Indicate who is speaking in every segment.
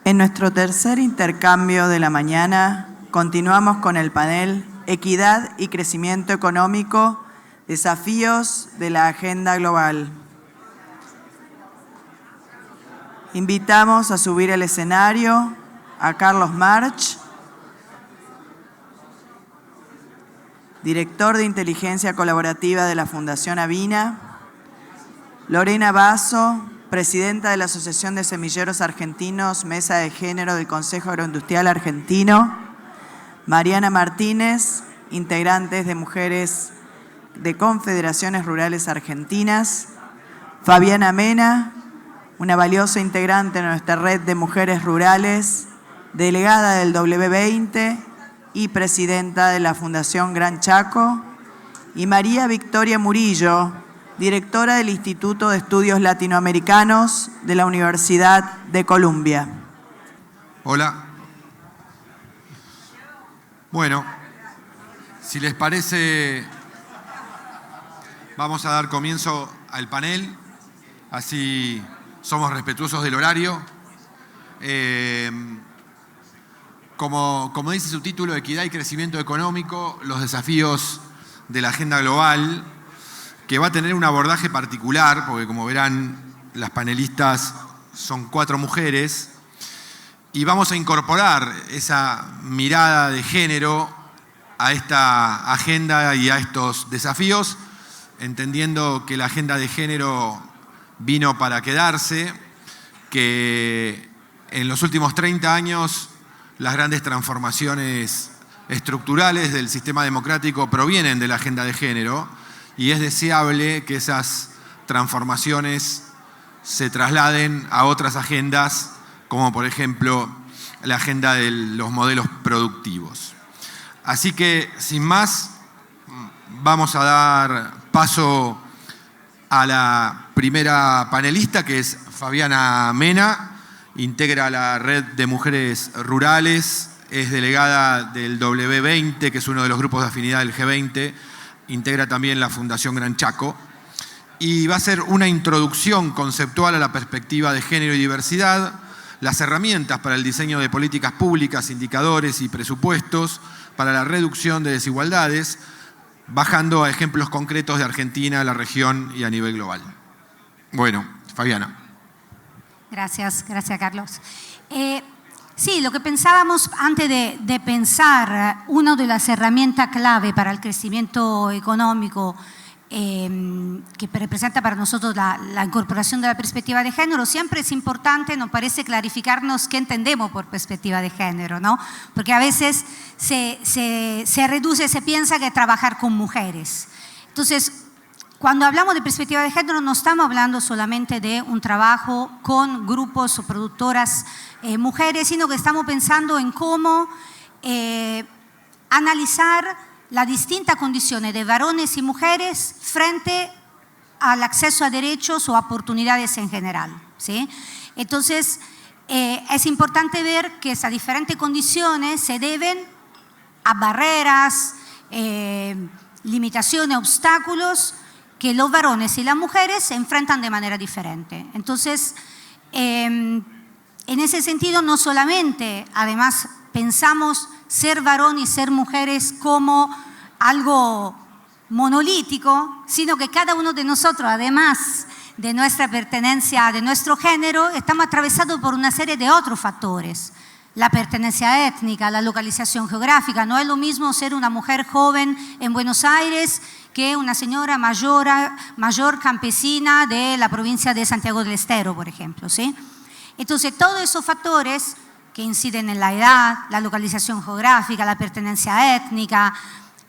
Speaker 1: En nuestro tercer intercambio de la mañana, continuamos con el panel Equidad y Crecimiento Económico, Desafíos de la Agenda Global. Invitamos a subir al escenario a Carlos March, director de Inteligencia Colaborativa de la Fundación Avina, Lorena Basso, presidenta de la Asociación de Semilleros Argentinos, Mesa de Género del Consejo Agroindustrial Argentino, Mariana Martínez, integrantes de Mujeres de Confederaciones Rurales Argentinas, Fabiana Mena, una valiosa integrante de nuestra red de mujeres rurales, delegada del W20 y presidenta de la Fundación Gran Chaco, y María Victoria Murillo, directora del Instituto de Estudios Latinoamericanos de la Universidad de Columbia.
Speaker 2: Hola. Bueno, si les parece, vamos a dar comienzo al panel, así somos respetuosos del horario. Como dice su título, Equidad y Crecimiento Económico, los desafíos de la agenda global, que va a tener un abordaje particular, porque como verán, las panelistas son 4 mujeres, y vamos a incorporar esa mirada de género a esta agenda y a estos desafíos, entendiendo que la agenda de género vino para quedarse, que en los últimos 30 años las grandes transformaciones estructurales del sistema democrático provienen de la agenda de género, y es deseable que esas transformaciones se trasladen a otras agendas, como por ejemplo la agenda de los modelos productivos. Así que, sin más, vamos a dar paso a la primera panelista, que es Fabiana Mena, integra la Red de Mujeres Rurales, es delegada del W20, que es uno de los grupos de afinidad del G20, integra también la Fundación Gran Chaco, y va a ser una introducción conceptual a la perspectiva de género y diversidad, las herramientas para el diseño de políticas públicas, indicadores y presupuestos para la reducción de desigualdades, bajando a ejemplos concretos de Argentina, la región y a nivel global. Bueno, Fabiana.
Speaker 3: Gracias Carlos. Sí, lo que pensábamos antes de pensar una de las herramientas clave para el crecimiento económico que representa para nosotros la incorporación de la perspectiva de género, siempre es importante, nos parece, clarificarnos qué entendemos por perspectiva de género, ¿no? Porque a veces se reduce, se piensa que es trabajar con mujeres. Entonces, cuando hablamos de perspectiva de género, no estamos hablando solamente de un trabajo con grupos o productoras mujeres, sino que estamos pensando en cómo analizar las distintas condiciones de varones y mujeres frente al acceso a derechos o oportunidades en general, ¿sí? Entonces, es importante ver que esas diferentes condiciones se deben a barreras, limitaciones, obstáculos que los varones y las mujeres se enfrentan de manera diferente. Entonces, en ese sentido, no solamente, además, pensamos ser varón y ser mujeres como algo monolítico, sino que cada uno de nosotros, además de nuestra pertenencia, de nuestro género, estamos atravesados por una serie de otros factores. La pertenencia étnica, la localización geográfica. No es lo mismo ser una mujer joven en Buenos Aires que una señora mayor campesina de la provincia de Santiago del Estero, por ejemplo, ¿sí? Entonces, todos esos factores que inciden en la edad, la localización geográfica, la pertenencia étnica,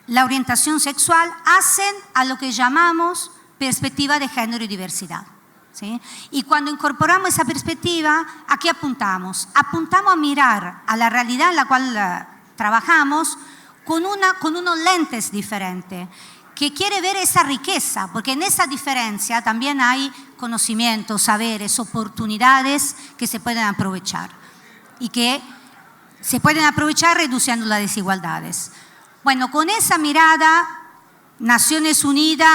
Speaker 3: la orientación sexual, hacen a lo que llamamos perspectiva de género y diversidad, ¿sí? Y cuando incorporamos esa perspectiva, ¿a qué apuntamos? Apuntamos a mirar a la realidad en la cual trabajamos con unos lentes diferentes, que quiere ver esa riqueza, porque en esa diferencia también hay conocimientos, saberes, oportunidades que se pueden aprovechar y que se pueden aprovechar reduciendo las desigualdades. Bueno, con esa mirada, Naciones Unidas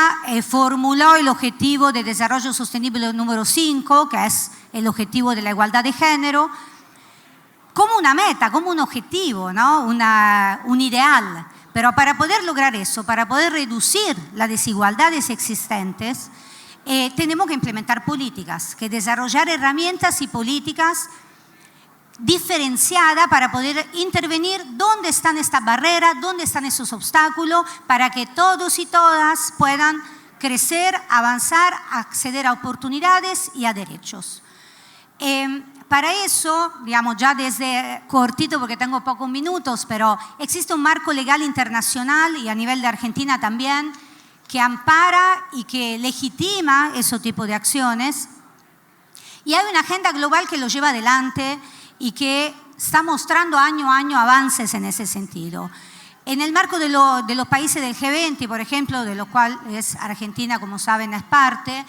Speaker 3: formuló el Objetivo de Desarrollo Sostenible número 5, que es el objetivo de la igualdad de género, como una meta, como un objetivo, ¿no? Un ideal. Pero para poder lograr eso, para poder reducir las desigualdades existentes, tenemos que implementar políticas, que desarrollar herramientas y políticas diferenciadas para poder intervenir dónde están estas barreras, dónde están esos obstáculos, para que todos y todas puedan crecer, avanzar, acceder a oportunidades y a derechos. Para eso, digamos, ya desde cortito, porque tengo pocos minutos, pero existe un marco legal internacional y a nivel de Argentina también, que ampara y que legitima ese tipo de acciones. Y hay una agenda global que lo lleva adelante y que está mostrando año a año avances en ese sentido. En el marco de los países del G20, por ejemplo, de lo cual es Argentina, como saben, es parte,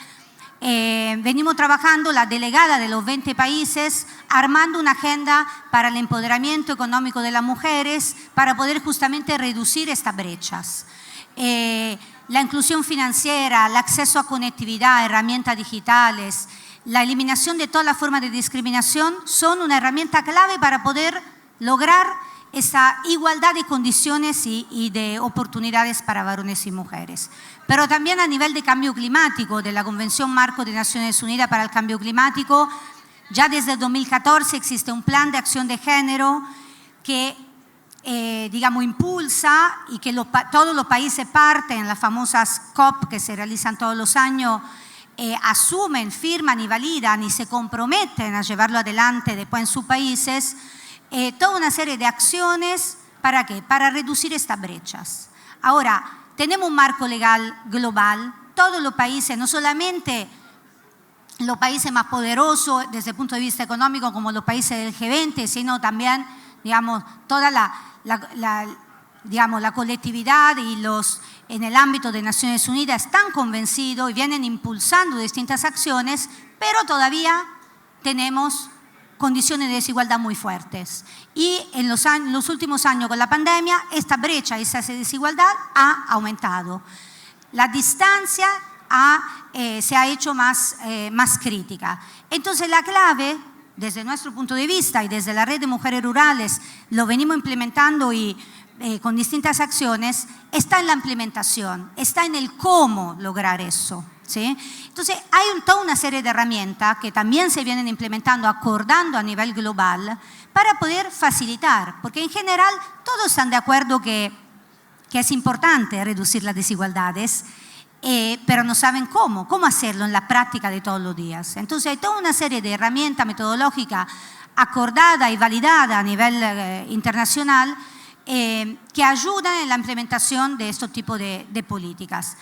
Speaker 3: venimos trabajando, la delegada de los 20 países, armando una agenda para el empoderamiento económico de las mujeres, para poder justamente reducir estas brechas. La inclusión financiera, el acceso a conectividad, herramientas digitales, la eliminación de todas las formas de discriminación son una herramienta clave para poder lograr esa igualdad de condiciones y de oportunidades para varones y mujeres. Pero también a nivel de cambio climático, de la Convención Marco de Naciones Unidas para el Cambio Climático, ya desde el 2014 existe un plan de acción de género que digamos, impulsa y que todos los países parten en las famosas COP que se realizan todos los años, asumen, firman y validan y se comprometen a llevarlo adelante después en sus países, toda una serie de acciones, ¿para qué? Para reducir estas brechas. Ahora, tenemos un marco legal global, todos los países, no solamente los países más poderosos desde el punto de vista económico como los países del G20, sino también, digamos, toda la colectividad y en el ámbito de Naciones Unidas están convencidos y vienen impulsando distintas acciones, pero todavía tenemos condiciones de desigualdad muy fuertes. Y en los últimos años con la pandemia, esta brecha, esa desigualdad ha aumentado. La distancia se ha hecho más crítica. Entonces la clave, desde nuestro punto de vista y desde la Red de Mujeres Rurales, lo venimos implementando y con distintas acciones, está en la implementación, está en el cómo lograr eso. ¿Sí? Entonces hay toda una serie de herramientas que también se vienen implementando, acordando a nivel global para poder facilitar, porque en general todos están de acuerdo que es importante reducir las desigualdades, pero no saben cómo hacerlo en la práctica de todos los días. Entonces hay toda una serie de herramientas metodológicas acordadas y validadas a nivel internacional que ayudan en la implementación de estos tipos de políticas.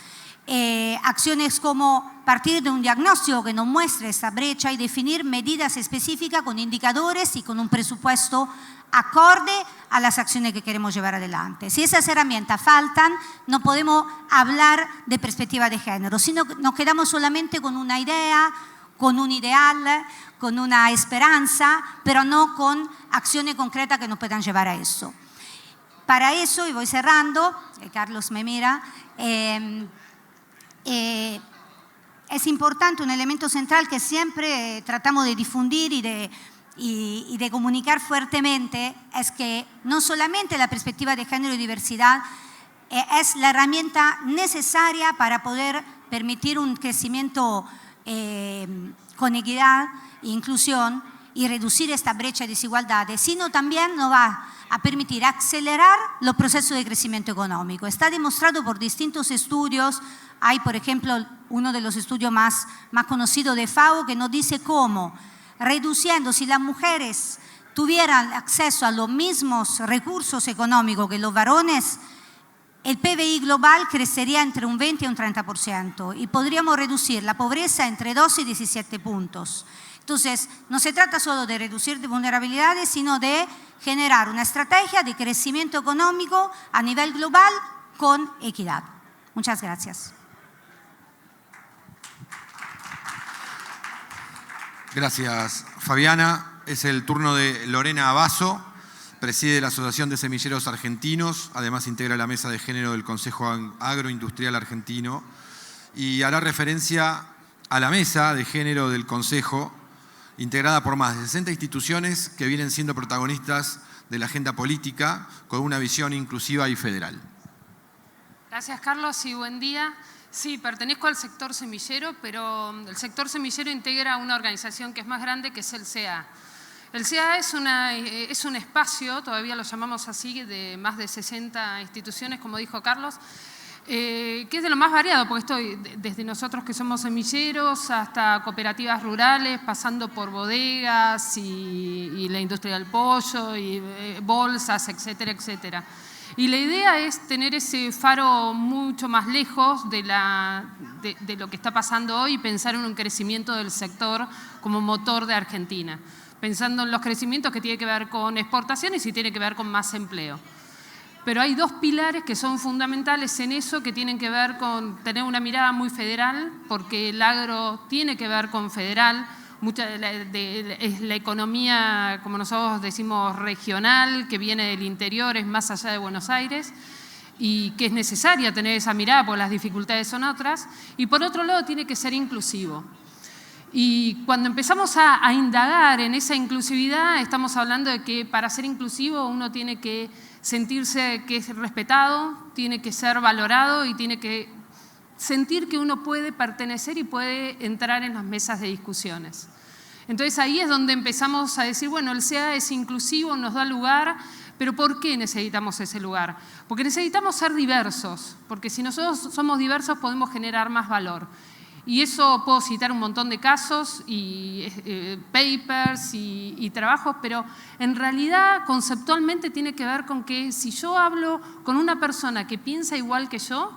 Speaker 3: Acciones como partir de un diagnóstico que nos muestre esta brecha y definir medidas específicas con indicadores y con un presupuesto acorde a las acciones que queremos llevar adelante. Si esas herramientas faltan, no podemos hablar de perspectiva de género, sino que nos quedamos solamente con una idea, con un ideal, con una esperanza, pero no con acciones concretas que nos puedan llevar a eso. Para eso, y voy cerrando, Carlos me mira, es importante, un elemento central que siempre tratamos de difundir y de comunicar fuertemente, es que no solamente la perspectiva de género y diversidad es la herramienta necesaria para poder permitir un crecimiento con equidad e inclusión y reducir esta brecha de desigualdades, sino también nos va a permitir acelerar los procesos de crecimiento económico. Está demostrado por distintos estudios. Hay, por ejemplo, uno de los estudios más conocidos de FAO que nos dice cómo, reduciendo, si las mujeres tuvieran acceso a los mismos recursos económicos que los varones, el PBI global crecería entre un 20 y un 30% y podríamos reducir la pobreza entre 12 y 17 puntos. Entonces, no se trata solo de reducir vulnerabilidades, sino de generar una estrategia de crecimiento económico a nivel global con equidad. Muchas gracias.
Speaker 2: Gracias, Fabiana. Es el turno de Lorena Basso, preside la Asociación de Semilleros Argentinos, además integra la Mesa de Género del Consejo Agroindustrial Argentino y hará referencia a la Mesa de Género del Consejo integrada por más de 60 instituciones que vienen siendo protagonistas de la agenda política con una visión inclusiva y federal.
Speaker 4: Gracias, Carlos, y buen día. Sí, pertenezco al sector semillero, pero el sector semillero integra una organización que es más grande, que es el CA. El CA es un espacio, todavía lo llamamos así, de más de 60 instituciones, como dijo Carlos, que es de lo más variado, porque estoy desde nosotros que somos semilleros hasta cooperativas rurales, pasando por bodegas y la industria del pollo y bolsas, etcétera, etcétera. Y la idea es tener ese faro mucho más lejos de lo que está pasando hoy y pensar en un crecimiento del sector como motor de Argentina. Pensando en los crecimientos que tiene que ver con exportaciones y tiene que ver con más empleo. Pero hay dos pilares que son fundamentales en eso, que tienen que ver con tener una mirada muy federal, porque el agro tiene que ver con federal. Mucha es la economía, como nosotros decimos, regional, que viene del interior, es más allá de Buenos Aires, y que es necesaria tener esa mirada porque las dificultades son otras. Y por otro lado tiene que ser inclusivo. Y cuando empezamos a indagar en esa inclusividad, estamos hablando de que para ser inclusivo uno tiene que sentirse que es respetado, tiene que ser valorado y tiene que sentir que uno puede pertenecer y puede entrar en las mesas de discusiones. Entonces ahí es donde empezamos a decir, bueno, el CA es inclusivo, nos da lugar, pero ¿por qué necesitamos ese lugar? Porque necesitamos ser diversos, porque si nosotros somos diversos podemos generar más valor. Y eso puedo citar un montón de casos y papers y trabajos, pero en realidad conceptualmente tiene que ver con que si yo hablo con una persona que piensa igual que yo,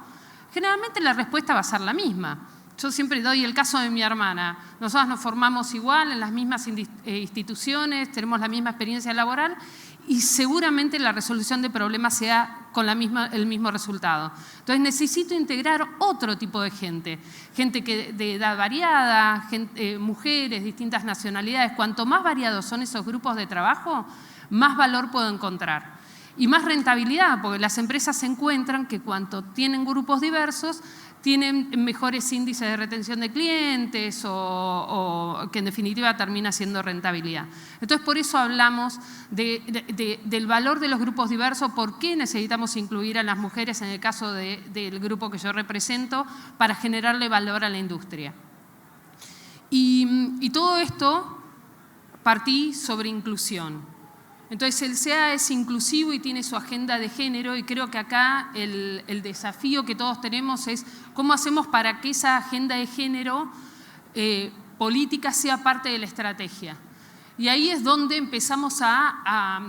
Speaker 4: generalmente la respuesta va a ser la misma. Yo siempre doy el caso de mi hermana. Nosotras nos formamos igual en las mismas instituciones, tenemos la misma experiencia laboral y seguramente la resolución de problemas sea con el mismo resultado. Entonces necesito integrar otro tipo de gente de edad variada, mujeres, distintas nacionalidades. Cuanto más variados son esos grupos de trabajo, más valor puedo encontrar. Y más rentabilidad, porque las empresas se encuentran que cuanto tienen grupos diversos, tienen mejores índices de retención de clientes o que en definitiva termina siendo rentabilidad. Entonces por eso hablamos del valor de los grupos diversos, por qué necesitamos incluir a las mujeres en el caso del grupo que yo represento para generarle valor a la industria. Y todo esto partí sobre inclusión. Entonces el CA es inclusivo y tiene su agenda de género y creo que acá el desafío que todos tenemos es cómo hacemos para que esa agenda de género política sea parte de la estrategia. Y ahí es donde empezamos a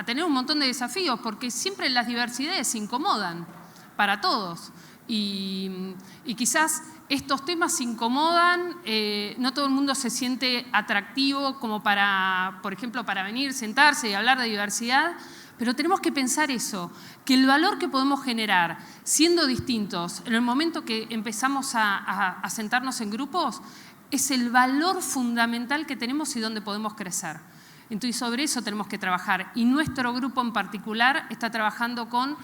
Speaker 4: tener un montón de desafíos, porque siempre las diversidades incomodan para todos. Y quizás estos temas incomodan, no todo el mundo se siente atractivo como para, por ejemplo, para venir, sentarse y hablar de diversidad, pero tenemos que pensar eso, que el valor que podemos generar siendo distintos en el momento que empezamos a sentarnos en grupos es el valor fundamental que tenemos y donde podemos crecer. Entonces sobre eso tenemos que trabajar y nuestro grupo en particular está trabajando con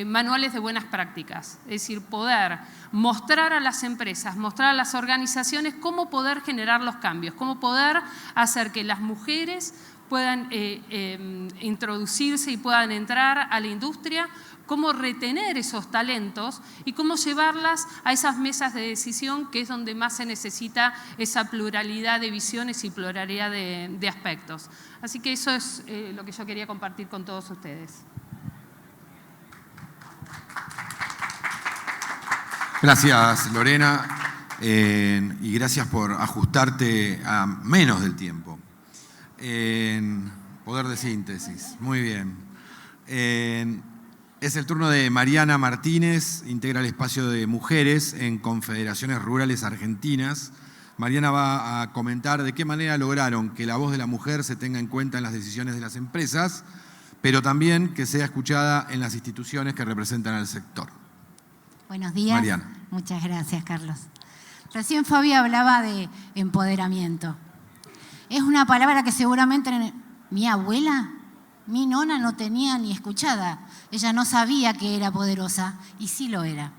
Speaker 4: manuales de buenas prácticas, es decir, poder mostrar a las empresas, mostrar a las organizaciones cómo poder generar los cambios, cómo poder hacer que las mujeres puedan introducirse y puedan entrar a la industria, cómo retener esos talentos y cómo llevarlas a esas mesas de decisión que es donde más se necesita esa pluralidad de visiones y pluralidad de aspectos. Así que eso es lo que yo quería compartir con todos ustedes.
Speaker 2: Gracias, Lorena, y gracias por ajustarte a menos del tiempo. Poder de síntesis, muy bien. Es el turno de Mariana Martínez, integra el espacio de mujeres en Confederaciones Rurales Argentinas. Mariana va a comentar de qué manera lograron que la voz de la mujer se tenga en cuenta en las decisiones de las empresas, pero también que sea escuchada en las instituciones que representan al sector.
Speaker 5: Buenos días.
Speaker 2: Mariana.
Speaker 5: Muchas gracias, Carlos. Recién Fabi hablaba de empoderamiento. Es una palabra que seguramente mi abuela, mi nona no tenía ni escuchada. Ella no sabía que era poderosa y sí lo era.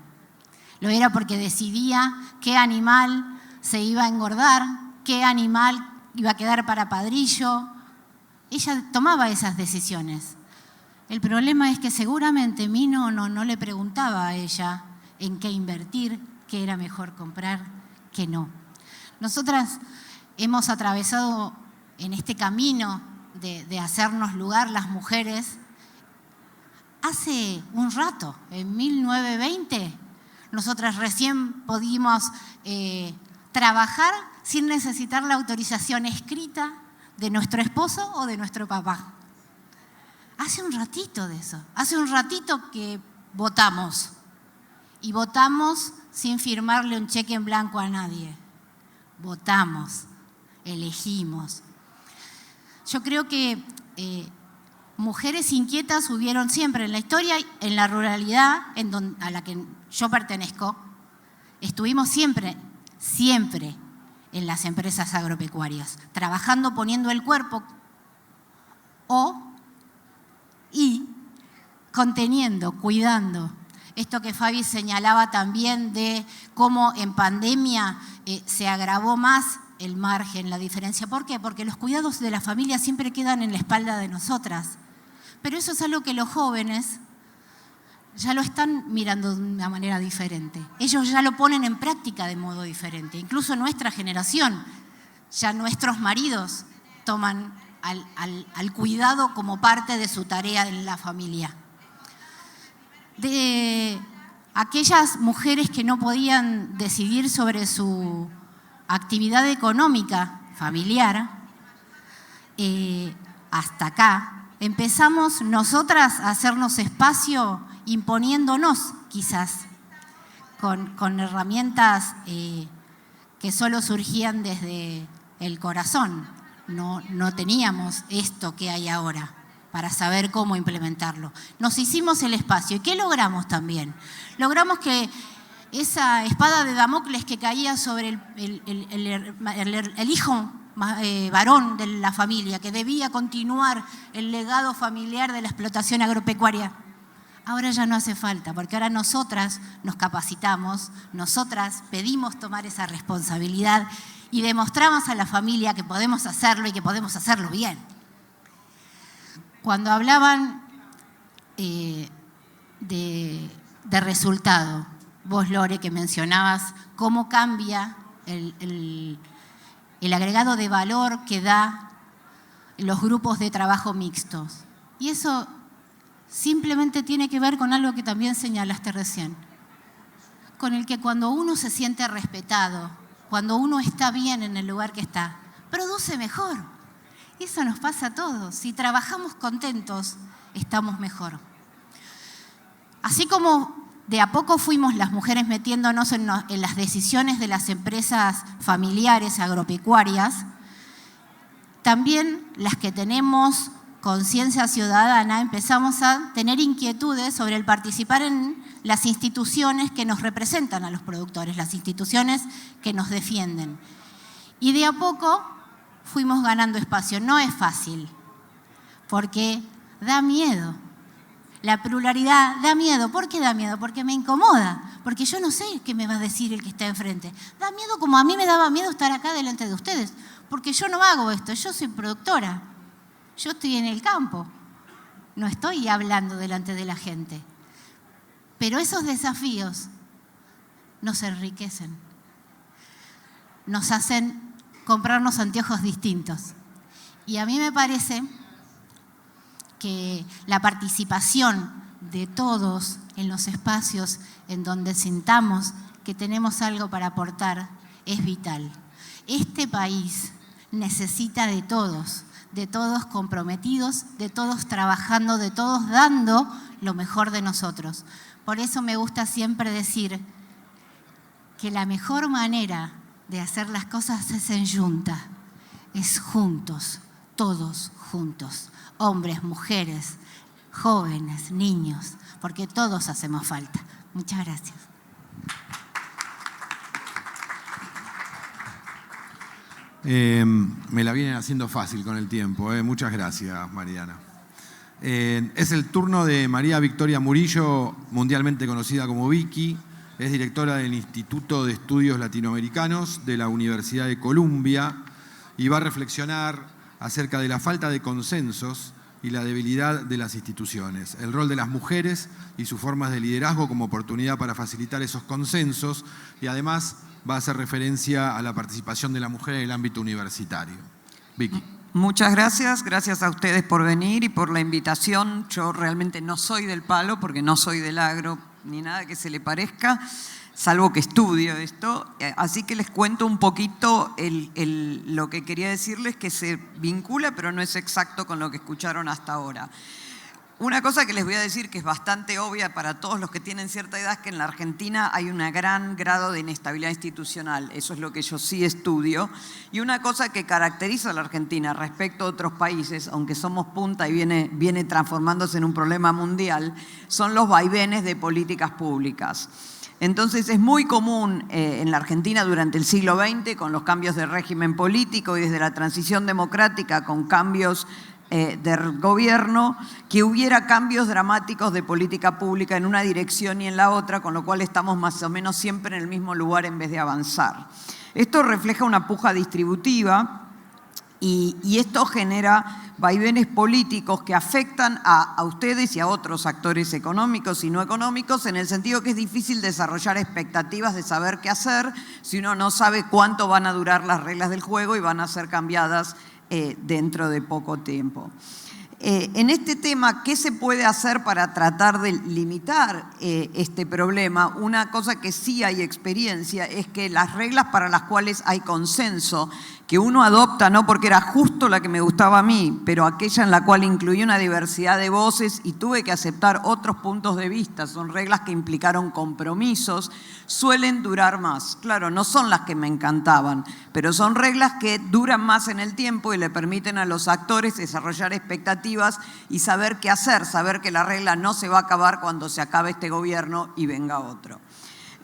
Speaker 5: Lo era porque decidía qué animal se iba a engordar, qué animal iba a quedar para padrillo. Ella tomaba esas decisiones. El problema es que seguramente Mino no le preguntaba a ella en qué invertir, qué era mejor comprar, qué no. Nosotras hemos atravesado en este camino de hacernos lugar las mujeres hace un rato, en 1920, nosotras recién pudimos trabajar sin necesitar la autorización escrita de nuestro esposo o de nuestro papá. Hace un ratito de eso, hace un ratito que votamos. Y votamos sin firmarle un cheque en blanco a nadie. Votamos, elegimos. Yo creo que mujeres inquietas hubieron siempre en la historia, en la ruralidad a la que yo pertenezco. Estuvimos siempre en las empresas agropecuarias, trabajando, poniendo el cuerpo y conteniendo, cuidando. Esto que Fabi señalaba también de cómo en pandemia se agravó más el margen, la diferencia. ¿Por qué? Porque los cuidados de la familia siempre quedan en la espalda de nosotras. Pero eso es algo que los jóvenes ya lo están mirando de una manera diferente. Ellos ya lo ponen en práctica de modo diferente. Incluso nuestra generación, ya nuestros maridos toman al cuidado como parte de su tarea en la familia. De aquellas mujeres que no podían decidir sobre su actividad económica familiar, hasta acá, empezamos nosotras a hacernos espacio imponiéndonos quizás con herramientas que solo surgían desde el corazón. No teníamos esto que hay ahora para saber cómo implementarlo. Nos hicimos el espacio. ¿Y qué logramos también? Logramos que esa espada de Damocles que caía sobre el hijo varón de la familia, que debía continuar el legado familiar de la explotación agropecuaria, ahora ya no hace falta, porque ahora nosotras nos capacitamos, nosotras pedimos tomar esa responsabilidad y demostramos a la familia que podemos hacerlo y que podemos hacerlo bien. Cuando hablaban de resultado, vos, Lore, que mencionabas cómo cambia el agregado de valor que da los grupos de trabajo mixtos. Y eso simplemente tiene que ver con algo que también señalaste recién, con el que cuando uno se siente respetado, cuando uno está bien en el lugar que está, produce mejor. Y eso nos pasa a todos. Si trabajamos contentos, estamos mejor. Así como de a poco fuimos las mujeres metiéndonos en las decisiones de las empresas familiares agropecuarias, también las que tenemos conciencia ciudadana empezamos a tener inquietudes sobre el participar en las instituciones que nos representan a los productores, las instituciones que nos defienden. Y de a poco fuimos ganando espacio. No es fácil, porque da miedo. La pluralidad da miedo. ¿Por qué da miedo? Porque me incomoda, porque yo no sé qué me va a decir el que está enfrente. Da miedo como a mí me daba miedo estar acá delante de ustedes, porque yo no hago esto, yo soy productora, yo estoy en el campo, no estoy hablando delante de la gente. Pero esos desafíos nos enriquecen, nos hacen comprarnos anteojos distintos. Y a mí me parece que la participación de todos en los espacios en donde sintamos que tenemos algo para aportar es vital. Este país necesita de todos comprometidos, de todos trabajando, de todos dando lo mejor de nosotros. Por eso me gusta siempre decir que la mejor manera de hacer las cosas es en yunta, es juntos, todos juntos, hombres, mujeres, jóvenes, niños, porque todos hacemos falta. Muchas gracias.
Speaker 2: Me la vienen haciendo fácil con el tiempo. Muchas gracias, Mariana. Es el turno de María Victoria Murillo, mundialmente conocida como Vicky. Es directora del Instituto de Estudios Latinoamericanos de la Universidad de Columbia. y va a reflexionar acerca de la falta de consensos y la debilidad de las instituciones, el rol de las mujeres y sus formas de liderazgo como oportunidad para facilitar esos consensos, y además va a hacer referencia a la participación de la mujer en el ámbito universitario. Vicky.
Speaker 6: Muchas gracias, gracias a ustedes por venir y por la invitación. Yo realmente no soy del palo porque no soy del agro ni nada que se le parezca, salvo que estudio esto. Así que les cuento un poquito lo que quería decirles, que se vincula pero no es exacto con lo que escucharon hasta ahora. Una cosa que les voy a decir que es bastante obvia para todos los que tienen cierta edad es que en la Argentina hay un gran grado de inestabilidad institucional. Eso es lo que yo sí estudio. Y una cosa que caracteriza a la Argentina respecto a otros países, aunque somos punta y viene transformándose en un problema mundial, son los vaivenes de políticas públicas. Entonces es muy común en la Argentina durante el siglo XX, con los cambios de régimen político y desde la transición democrática con cambios del gobierno, que hubiera cambios dramáticos de política pública en una dirección y en la otra, con lo cual estamos más o menos siempre en el mismo lugar en vez de avanzar. Esto refleja una puja distributiva y esto genera vaivenes políticos que afectan a ustedes y a otros actores económicos y no económicos, en el sentido que es difícil desarrollar expectativas de saber qué hacer si uno no sabe cuánto van a durar las reglas del juego y van a ser cambiadas dentro de poco tiempo. En este tema, ¿qué se puede hacer para tratar de limitar este problema? Una cosa que sí hay experiencia es que las reglas para las cuales hay consenso, que uno adopta no porque era justo la que me gustaba a mí, pero aquella en la cual incluía una diversidad de voces y tuve que aceptar otros puntos de vista, son reglas que implicaron compromisos, suelen durar más. Claro, no son las que me encantaban, pero son reglas que duran más en el tiempo y le permiten a los actores desarrollar expectativas y saber qué hacer, saber que la regla no se va a acabar cuando se acabe este gobierno y venga otro.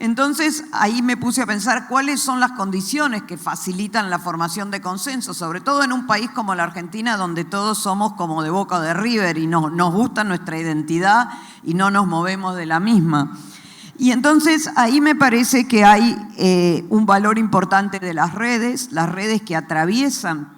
Speaker 6: Entonces, ahí me puse a pensar cuáles son las condiciones que facilitan la formación de consenso, sobre todo en un país como la Argentina, donde todos somos como de Boca o de River y nos gusta nuestra identidad y no nos movemos de la misma. Y entonces ahí me parece que hay un valor importante de las redes que atraviesan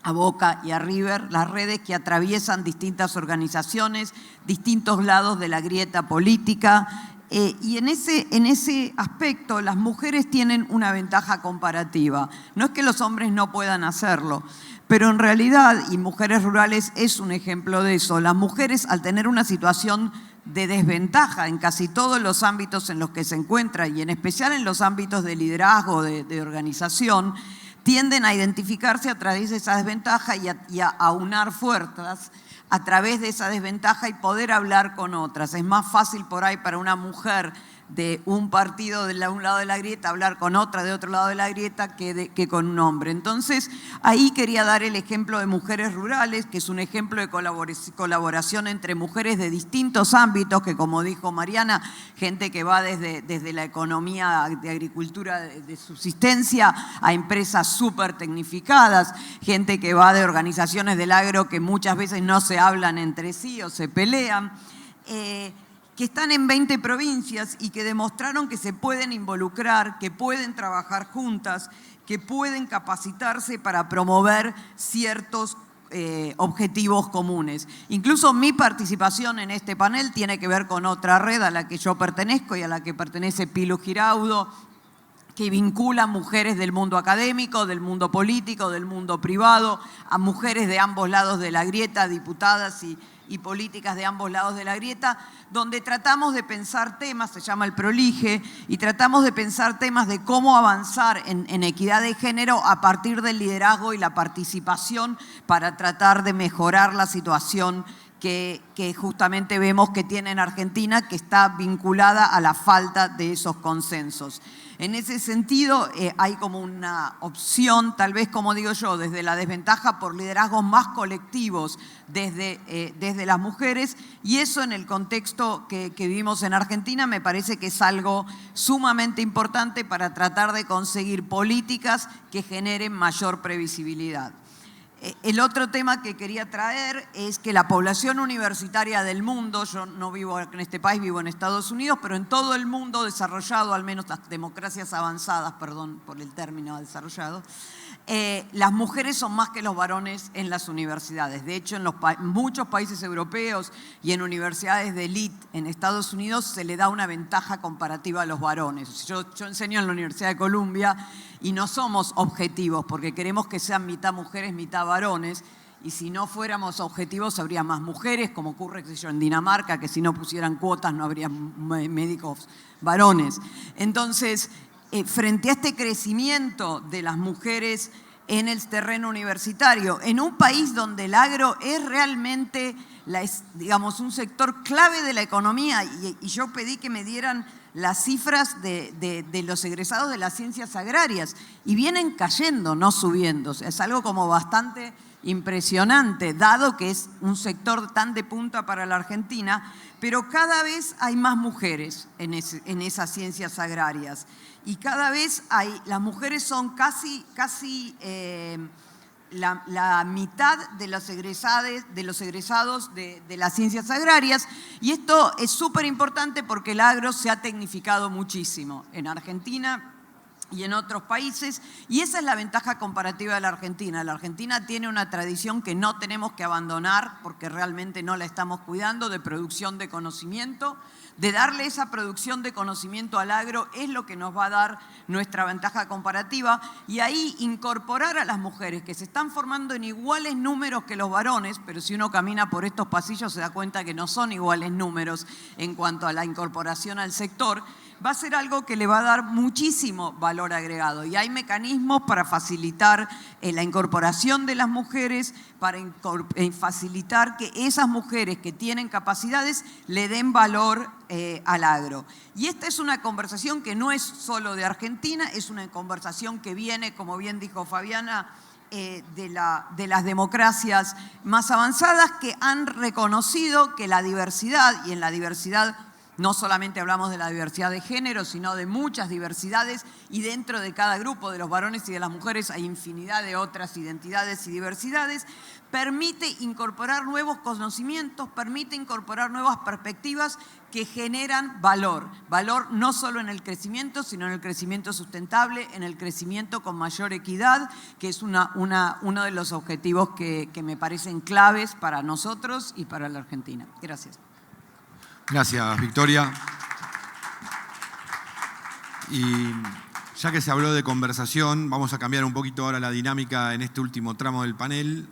Speaker 6: a Boca y a River, las redes que atraviesan distintas organizaciones, distintos lados de la grieta política. Y en ese aspecto las mujeres tienen una ventaja comparativa. No es que los hombres no puedan hacerlo, pero en realidad, y Mujeres Rurales es un ejemplo de eso, las mujeres al tener una situación de desventaja en casi todos los ámbitos en los que se encuentran, y en especial en los ámbitos de liderazgo, de organización, tienden a identificarse a través de esa desventaja y a aunar fuerzas a través de esa desventaja y poder hablar con otras. Es más fácil por ahí para una mujer de un partido de un lado de la grieta hablar con otra de otro lado de la grieta que con un hombre. Entonces, ahí quería dar el ejemplo de Mujeres Rurales, que es un ejemplo de colaboración entre mujeres de distintos ámbitos, que como dijo Mariana, gente que va desde la economía de agricultura de subsistencia a empresas súper tecnificadas, gente que va de organizaciones del agro que muchas veces no se hablan entre sí o se pelean, que están en 20 provincias y que demostraron que se pueden involucrar, que pueden trabajar juntas, que pueden capacitarse para promover ciertos objetivos comunes. Incluso mi participación en este panel tiene que ver con otra red a la que yo pertenezco y a la que pertenece Pilu Giraudo, que vincula mujeres del mundo académico, del mundo político, del mundo privado, a mujeres de ambos lados de la grieta, diputadas y políticas de ambos lados de la grieta, donde tratamos de pensar temas, se llama el Prolige, y tratamos de pensar temas de cómo avanzar en equidad de género a partir del liderazgo y la participación para tratar de mejorar la situación que justamente vemos que tiene en Argentina, que está vinculada a la falta de esos consensos. En ese sentido, hay como una opción, tal vez como digo yo, desde la desventaja por liderazgos más colectivos desde las mujeres, y eso en el contexto que vivimos en Argentina me parece que es algo sumamente importante para tratar de conseguir políticas que generen mayor previsibilidad. El otro tema que quería traer es que la población universitaria del mundo, yo no vivo en este país, vivo en Estados Unidos, pero en todo el mundo desarrollado, al menos las democracias avanzadas, perdón por el término desarrollado, las mujeres son más que los varones en las universidades. De hecho, en muchos países europeos y en universidades de élite en Estados Unidos se le da una ventaja comparativa a los varones. Yo enseño en la Universidad de Columbia y no somos objetivos porque queremos que sean mitad mujeres, mitad varones. Y si no fuéramos objetivos habría más mujeres, como ocurre qué sé yo, en Dinamarca, que si no pusieran cuotas no habría médicos varones. Entonces, frente a este crecimiento de las mujeres en el terreno universitario, en un país donde el agro es realmente digamos, un sector clave de la economía, y yo pedí que me dieran las cifras de los egresados de las ciencias agrarias, y vienen cayendo, no subiendo. O sea, es algo como bastante impresionante, dado que es un sector tan de punta para la Argentina, pero cada vez hay más mujeres en esas ciencias agrarias. Y cada vez las mujeres son casi la mitad de los egresados de las ciencias agrarias. Y esto es súper importante porque el agro se ha tecnificado muchísimo en Argentina y en otros países, y esa es la ventaja comparativa de la Argentina. La Argentina tiene una tradición que no tenemos que abandonar porque realmente no la estamos cuidando, de producción de conocimiento. De darle esa producción de conocimiento al agro es lo que nos va a dar nuestra ventaja comparativa, y ahí incorporar a las mujeres que se están formando en iguales números que los varones, pero si uno camina por estos pasillos se da cuenta que no son iguales números en cuanto a la incorporación al sector, va a ser algo que le va a dar muchísimo valor agregado. Y hay mecanismos para facilitar la incorporación de las mujeres, para facilitar que esas mujeres que tienen capacidades le den valor al agro. Y esta es una conversación que no es solo de Argentina, es una conversación que viene, como bien dijo Fabiana, de las democracias más avanzadas, que han reconocido que la diversidad, y en la diversidad no solamente hablamos de la diversidad de género, sino de muchas diversidades, y dentro de cada grupo de los varones y de las mujeres hay infinidad de otras identidades y diversidades, permite incorporar nuevos conocimientos, permite incorporar nuevas perspectivas que generan valor. Valor no solo en el crecimiento, sino en el crecimiento sustentable, en el crecimiento con mayor equidad, que es uno de los objetivos que me parecen claves para nosotros y para la Argentina. Gracias.
Speaker 2: Gracias, Victoria. Y ya que se habló de conversación, vamos a cambiar un poquito ahora la dinámica en este último tramo del panel.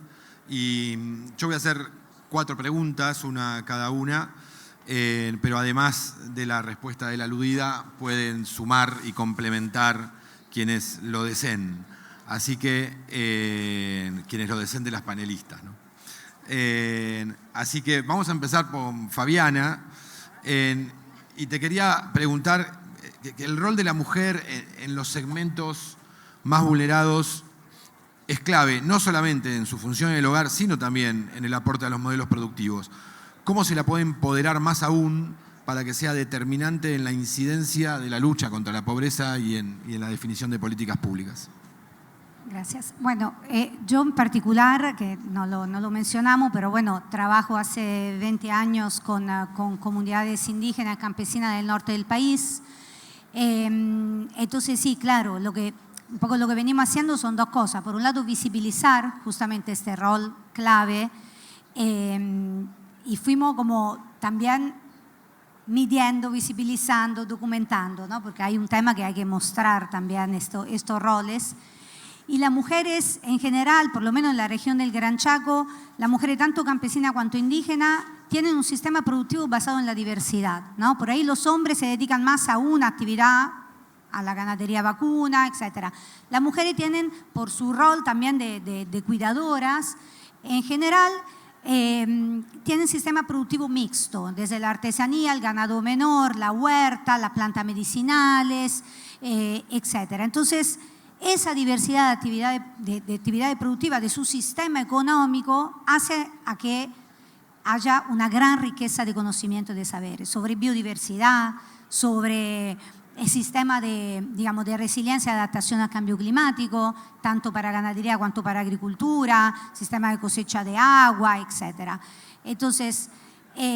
Speaker 2: Y yo voy a hacer 4 preguntas, una cada una, pero además de la respuesta de la aludida, pueden sumar y complementar quienes lo deseen. Así que, quienes lo deseen de las panelistas, ¿no? Así que vamos a empezar con Fabiana. Y te quería preguntar que el rol de la mujer en los segmentos más vulnerados es clave, no solamente en su función en el hogar, sino también en el aporte a los modelos productivos. ¿Cómo se la puede empoderar más aún para que sea determinante en la incidencia de la lucha contra la pobreza y en la definición de políticas públicas?
Speaker 3: Gracias. Bueno, yo en particular, que no lo mencionamos, pero bueno, trabajo hace 20 años con comunidades indígenas, campesinas del norte del país. Entonces sí, claro, un poco lo que venimos haciendo son 2 cosas. Por un lado, visibilizar justamente este rol clave, y fuimos como también midiendo, visibilizando, documentando, ¿no? Porque hay un tema que hay que mostrar también estos roles. Y las mujeres en general, por lo menos en la región del Gran Chaco, las mujeres tanto campesinas cuanto indígenas tienen un sistema productivo basado en la diversidad, ¿no? Por ahí los hombres se dedican más a una actividad, a la ganadería vacuna, etc. Las mujeres tienen, por su rol también de cuidadoras, en general tienen sistema productivo mixto, desde la artesanía, el ganado menor, la huerta, las plantas medicinales, etc. Entonces, esa diversidad de actividades productivas de su sistema económico hace a que haya una gran riqueza de conocimiento y de saberes sobre biodiversidad, sobre el sistema de, digamos, de resiliencia y adaptación al cambio climático, tanto para ganadería cuanto para agricultura, sistema de cosecha de agua, etc. Entonces,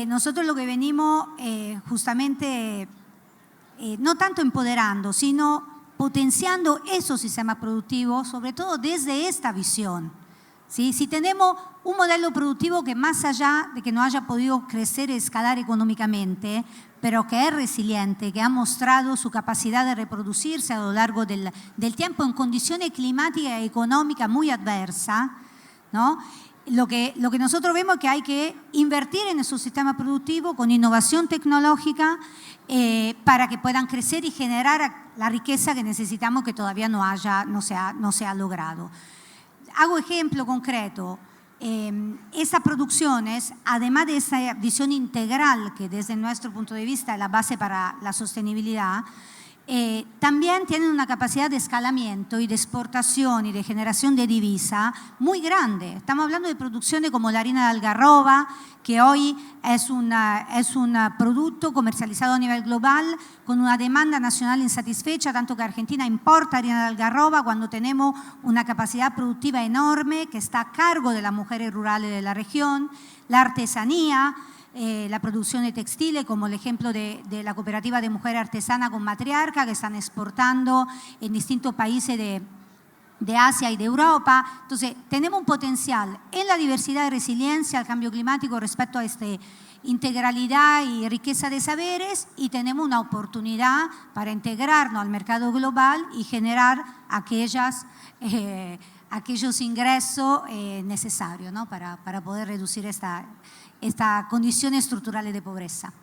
Speaker 3: nosotros lo que venimos justamente, no tanto empoderando, sino potenciando esos sistemas productivos, sobre todo desde esta visión. ¿Sí? Si tenemos un modelo productivo que más allá de que no haya podido crecer y escalar económicamente, pero que es resiliente, que ha mostrado su capacidad de reproducirse a lo largo del tiempo en condiciones climáticas y económicas muy adversas, ¿no? Lo que nosotros vemos es que hay que invertir en esos sistemas productivos con innovación tecnológica para que puedan crecer y generar la riqueza que necesitamos, que todavía no se ha logrado. Hago ejemplo concreto. Esas producciones, además de esa visión integral que desde nuestro punto de vista es la base para la sostenibilidad, también tienen una capacidad de escalamiento y de exportación y de generación de divisa muy grande. Estamos hablando de producciones como la harina de algarroba, que hoy es un producto comercializado a nivel global con una demanda nacional insatisfecha, tanto que Argentina importa harina de algarroba cuando tenemos una capacidad productiva enorme que está a cargo de las mujeres rurales de la región, la artesanía, la producción de textiles, como el ejemplo de la cooperativa de mujeres artesanas con Matriarca, que están exportando en distintos países de Asia y de Europa. Entonces, tenemos un potencial en la diversidad y resiliencia al cambio climático respecto a esta integralidad y riqueza de saberes, y tenemos una oportunidad para integrarnos al mercado global y generar aquellos ingresos necesarios, ¿no? para poder reducir esta condiciones estructurales de pobreza.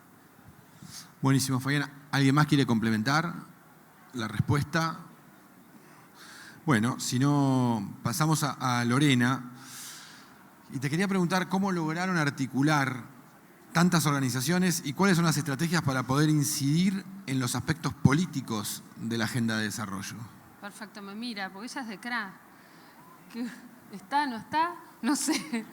Speaker 2: Buenísimo, Fabiana. ¿Alguien más quiere complementar la respuesta? Bueno, si no, pasamos a Lorena. Y te quería preguntar cómo lograron articular tantas organizaciones y cuáles son las estrategias para poder incidir en los aspectos políticos de la agenda de desarrollo.
Speaker 4: Perfecto, me mira, porque ella es de CRA. ¿Está, no está? No sé.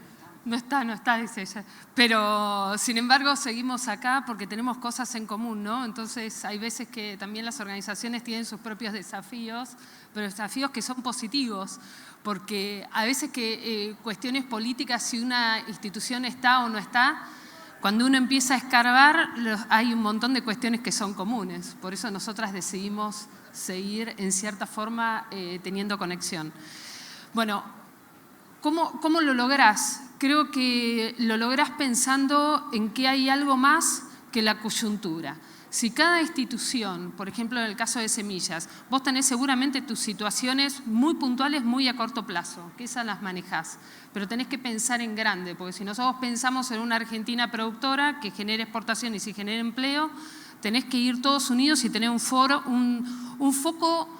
Speaker 4: No está, dice ella. Pero, sin embargo, seguimos acá porque tenemos cosas en común, ¿no? Entonces, hay veces que también las organizaciones tienen sus propios desafíos, pero desafíos que son positivos, porque a veces que cuestiones políticas, si una institución está o no está, cuando uno empieza a escarbar, hay un montón de cuestiones que son comunes. Por eso nosotras decidimos seguir, en cierta forma, teniendo conexión. Bueno, ¿cómo lo lográs? Creo que lo lográs pensando en que hay algo más que la coyuntura. Si cada institución, por ejemplo en el caso de Semillas, vos tenés seguramente tus situaciones muy puntuales, muy a corto plazo, que esas las manejás, pero tenés que pensar en grande, porque si nosotros pensamos en una Argentina productora que genere exportaciones y genere empleo, tenés que ir todos unidos y tener un foco.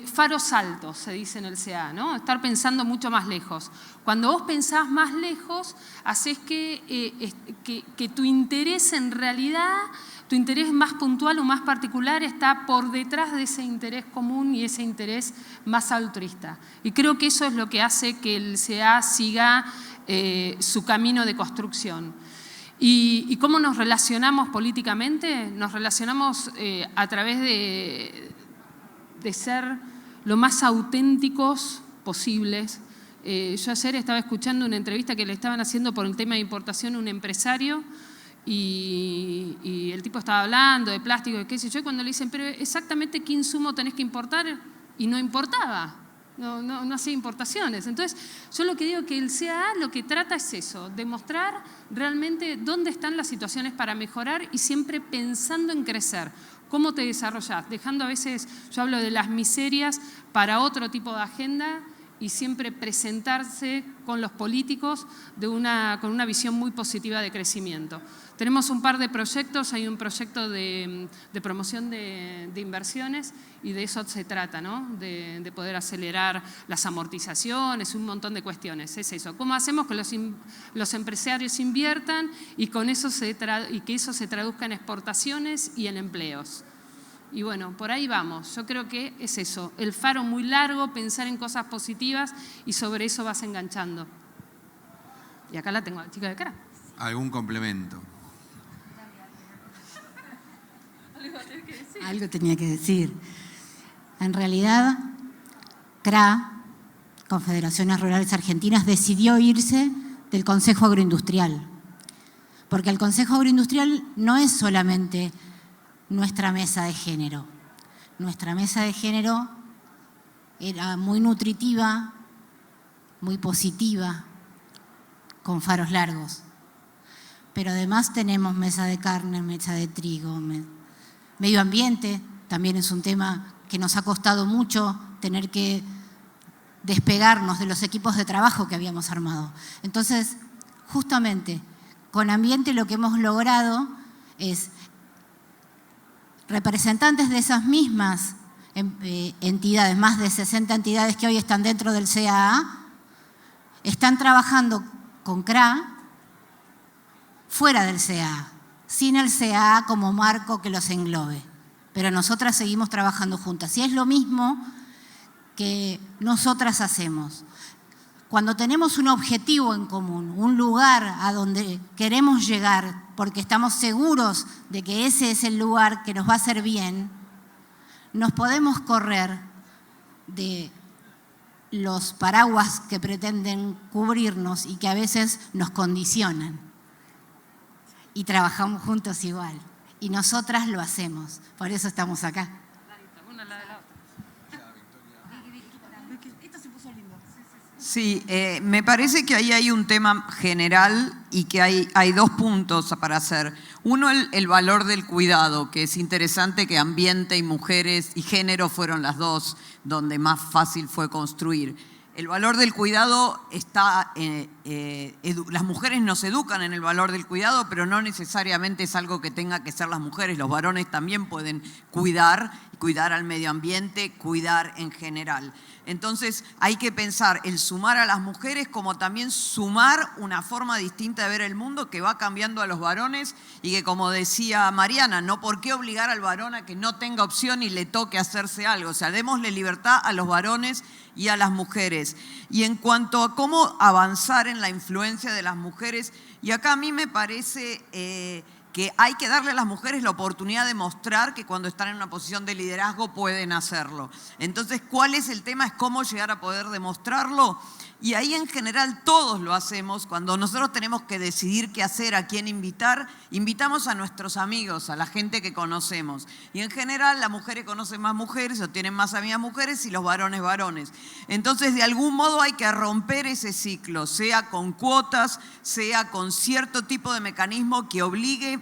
Speaker 4: Faros altos, se dice en el CA, ¿no? Estar pensando mucho más lejos. Cuando vos pensás más lejos, haces que tu interés en realidad, tu interés más puntual o más particular está por detrás de ese interés común y ese interés más altruista. Y creo que eso es lo que hace que el CA siga su camino de construcción. ¿Y cómo nos relacionamos políticamente? Nos relacionamos a través de ser lo más auténticos posibles. Yo ayer estaba escuchando una entrevista que le estaban haciendo por el tema de importación a un empresario y el tipo estaba hablando de plástico, de qué sé yo, y cuando le dicen, pero exactamente qué insumo tenés que importar, y no importaba, no hacía importaciones. Entonces, yo lo que digo que el CAA lo que trata es eso, demostrar realmente dónde están las situaciones para mejorar y siempre pensando en crecer. ¿Cómo te desarrollás? Dejando a veces, yo hablo de las miserias para otro tipo de agenda y siempre presentarse con los políticos con una visión muy positiva de crecimiento. Tenemos un par de proyectos, hay un proyecto de promoción de inversiones y de eso se trata, ¿no? De poder acelerar las amortizaciones, un montón de cuestiones. Es eso. ¿Cómo hacemos que los empresarios inviertan y que eso se traduzca en exportaciones y en empleos? Y bueno, por ahí vamos. Yo creo que es eso, el faro muy largo, pensar en cosas positivas y sobre eso vas enganchando. Y acá la tengo a la chica de CRA.
Speaker 2: ¿Algún complemento?
Speaker 5: Algo tenía que decir. En realidad, CRA, Confederaciones Rurales Argentinas, decidió irse del Consejo Agroindustrial. Porque el Consejo Agroindustrial no es solamente nuestra mesa de género. Nuestra mesa de género era muy nutritiva, muy positiva, con faros largos. Pero además tenemos mesa de carne, mesa de trigo, medio ambiente, también es un tema que nos ha costado mucho tener que despegarnos de los equipos de trabajo que habíamos armado. Entonces, justamente, con ambiente lo que hemos logrado es representantes de esas mismas entidades, más de 60 entidades que hoy están dentro del CAA, están trabajando con CRA fuera del CAA, sin el CAA como marco que los englobe. Pero nosotras seguimos trabajando juntas. Y es lo mismo que nosotras hacemos. Cuando tenemos un objetivo en común, un lugar a donde queremos llegar, porque estamos seguros de que ese es el lugar que nos va a hacer bien, nos podemos correr de los paraguas que pretenden cubrirnos y que a veces nos condicionan. Y trabajamos juntos igual. Y nosotras lo hacemos. Por eso estamos acá.
Speaker 6: Sí, me parece que ahí hay un tema general y que hay dos puntos para hacer. Uno, el valor del cuidado, que es interesante que ambiente y mujeres y género fueron las dos donde más fácil fue construir. El valor del cuidado está, las mujeres nos educan en el valor del cuidado, pero no necesariamente es algo que tenga que ser las mujeres. Los varones también pueden cuidar al medio ambiente, cuidar en general. Entonces hay que pensar el sumar a las mujeres como también sumar una forma distinta de ver el mundo que va cambiando a los varones y que, como decía Mariana, no por qué obligar al varón a que no tenga opción y le toque hacerse algo. O sea, démosle libertad a los varones y a las mujeres. Y en cuanto a cómo avanzar en la influencia de las mujeres, y acá a mí me parece que hay que darle a las mujeres la oportunidad de mostrar que cuando están en una posición de liderazgo pueden hacerlo. Entonces, ¿cuál es el tema? Es cómo llegar a poder demostrarlo. Y ahí en general todos lo hacemos. Cuando nosotros tenemos que decidir qué hacer, a quién invitar, invitamos a nuestros amigos, a la gente que conocemos. Y en general las mujeres conocen más mujeres o tienen más amigas mujeres y los varones varones. Entonces, de algún modo hay que romper ese ciclo, sea con cuotas, sea con cierto tipo de mecanismo que obligue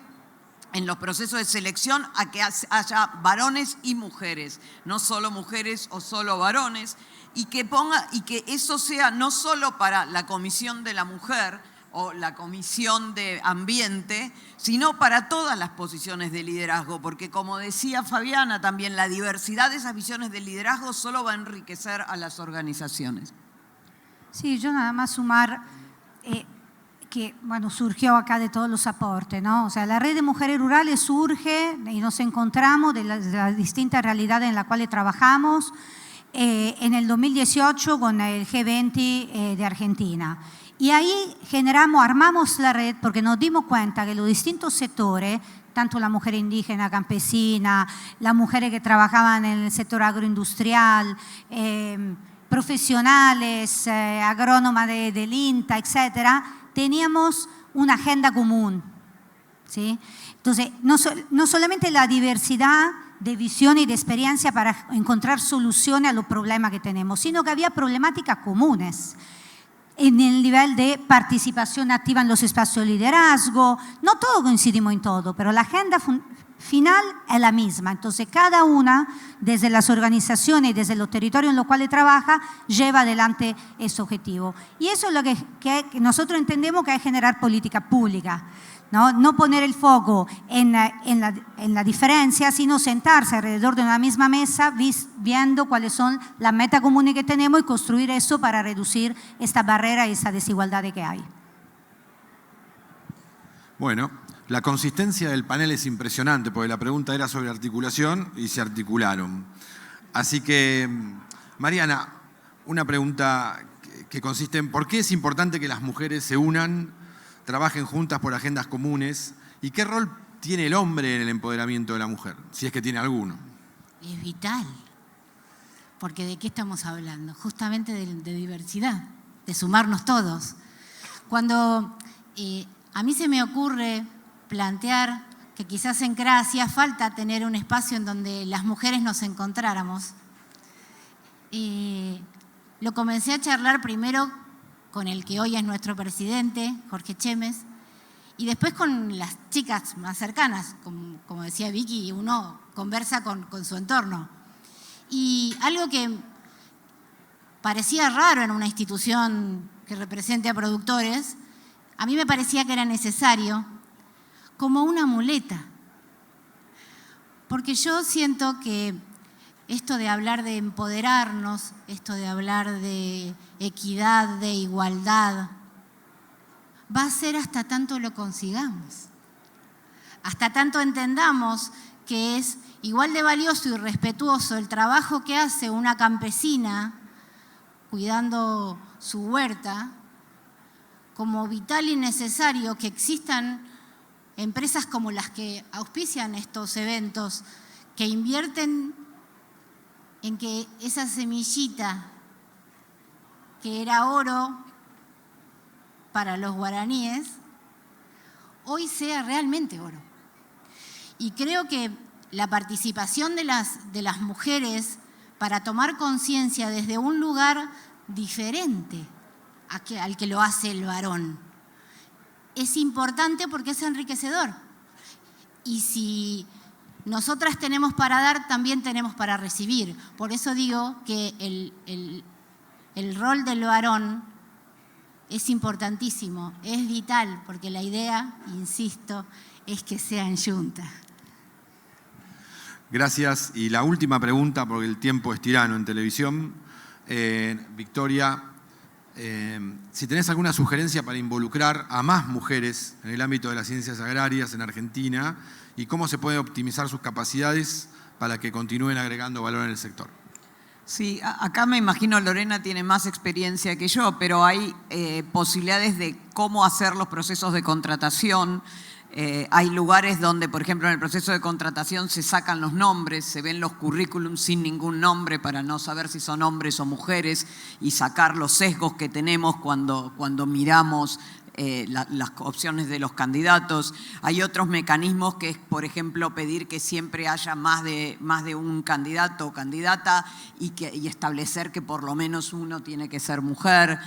Speaker 6: en los procesos de selección a que haya varones y mujeres, no solo mujeres o solo varones, y que eso sea no solo para la Comisión de la Mujer o la Comisión de Ambiente, sino para todas las posiciones de liderazgo, porque como decía Fabiana también, la diversidad de esas visiones de liderazgo solo va a enriquecer a las organizaciones.
Speaker 3: Sí, yo nada más sumar que bueno, surgió acá de todos los aportes, ¿no? O sea, la red de mujeres rurales surge y nos encontramos de las distintas realidades en las cuales trabajamos en el 2018 con el G20 de Argentina. Y ahí armamos la red porque nos dimos cuenta que los distintos sectores, tanto la mujer indígena, campesina, las mujeres que trabajaban en el sector agroindustrial, profesionales, agrónomas del INTA, etcétera, teníamos una agenda común, ¿sí? Entonces, no solamente la diversidad de visión y de experiencia para encontrar soluciones a los problemas que tenemos, sino que había problemáticas comunes en el nivel de participación activa en los espacios de liderazgo. No todos coincidimos en todo, pero la agenda final es la misma. Entonces, cada una, desde las organizaciones y desde los territorios en los cuales trabaja, lleva adelante ese objetivo. Y eso es lo que nosotros entendemos que es generar política pública. No poner el foco en la diferencia, sino sentarse alrededor de una misma mesa viendo cuáles son las metas comunes que tenemos y construir eso para reducir esta barrera y esa desigualdad que hay.
Speaker 2: Bueno, la consistencia del panel es impresionante, porque la pregunta era sobre articulación y se articularon. Así que, Mariana, una pregunta que consiste en ¿por qué es importante que las mujeres se unan, trabajen juntas por agendas comunes y qué rol tiene el hombre en el empoderamiento de la mujer? Si es que tiene alguno.
Speaker 5: Es vital. Porque ¿de qué estamos hablando? Justamente de diversidad, de sumarnos todos. Cuando a mí se me ocurre plantear que quizás en CRA hacía falta tener un espacio en donde las mujeres nos encontráramos, lo comencé a charlar primero con el que hoy es nuestro presidente, Jorge Chemes, y después con las chicas más cercanas, como decía Vicky, uno conversa con su entorno. Y algo que parecía raro en una institución que represente a productores, a mí me parecía que era necesario como una muleta. Porque yo siento que esto de hablar de empoderarnos, esto de hablar de equidad, de igualdad, va a ser hasta tanto lo consigamos. Hasta tanto entendamos que es igual de valioso y respetuoso el trabajo que hace una campesina cuidando su huerta, como vital y necesario que existan empresas como las que auspician estos eventos, que invierten en que esa semillita que era oro para los guaraníes, hoy sea realmente oro. Y creo que la participación de las mujeres para tomar conciencia desde un lugar diferente al que lo hace el varón es importante porque es enriquecedor. Y si nosotras tenemos para dar, también tenemos para recibir. Por eso digo que el rol del varón es importantísimo, es vital, porque la idea, insisto, es que sea en yunta.
Speaker 2: Gracias. Y la última pregunta, porque el tiempo es tirano en televisión. Victoria, si tenés alguna sugerencia para involucrar a más mujeres en el ámbito de las ciencias agrarias en Argentina y cómo se puede optimizar sus capacidades para que continúen agregando valor en el sector.
Speaker 6: Sí, acá me imagino Lorena tiene más experiencia que yo, pero hay posibilidades de cómo hacer los procesos de contratación. Hay lugares donde, por ejemplo, en el proceso de contratación se sacan los nombres, se ven los currículums sin ningún nombre para no saber si son hombres o mujeres y sacar los sesgos que tenemos cuando miramos las opciones de los candidatos. Hay otros mecanismos que es, por ejemplo, pedir que siempre haya más de un candidato o candidata y establecer que por lo menos uno tiene que ser mujer.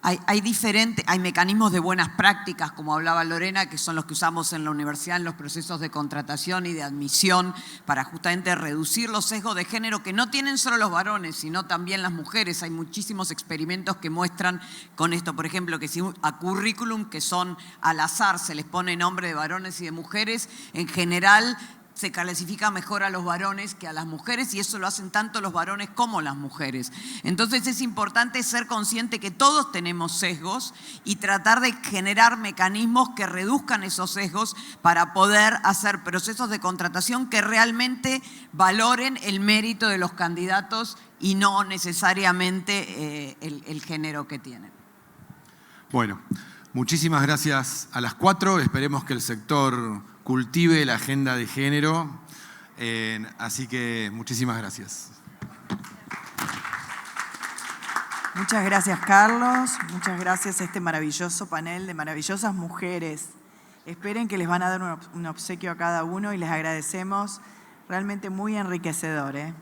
Speaker 6: Hay mecanismos de buenas prácticas, como hablaba Lorena, que son los que usamos en la universidad en los procesos de contratación y de admisión para justamente reducir los sesgos de género que no tienen solo los varones, sino también las mujeres. Hay muchísimos experimentos que muestran con esto, por ejemplo, que si a currículum que son al azar se les pone nombre de varones y de mujeres, en general se clasifica mejor a los varones que a las mujeres y eso lo hacen tanto los varones como las mujeres. Entonces es importante ser consciente que todos tenemos sesgos y tratar de generar mecanismos que reduzcan esos sesgos para poder hacer procesos de contratación que realmente valoren el mérito de los candidatos y no necesariamente el género que tienen.
Speaker 2: Bueno, muchísimas gracias a las 4. Esperemos que el sector cultive la agenda de género. Así que muchísimas gracias.
Speaker 1: Muchas gracias, Carlos. Muchas gracias a este maravilloso panel de maravillosas mujeres. Esperen que les van a dar un obsequio a cada uno y les agradecemos. Realmente muy enriquecedor, ¿eh?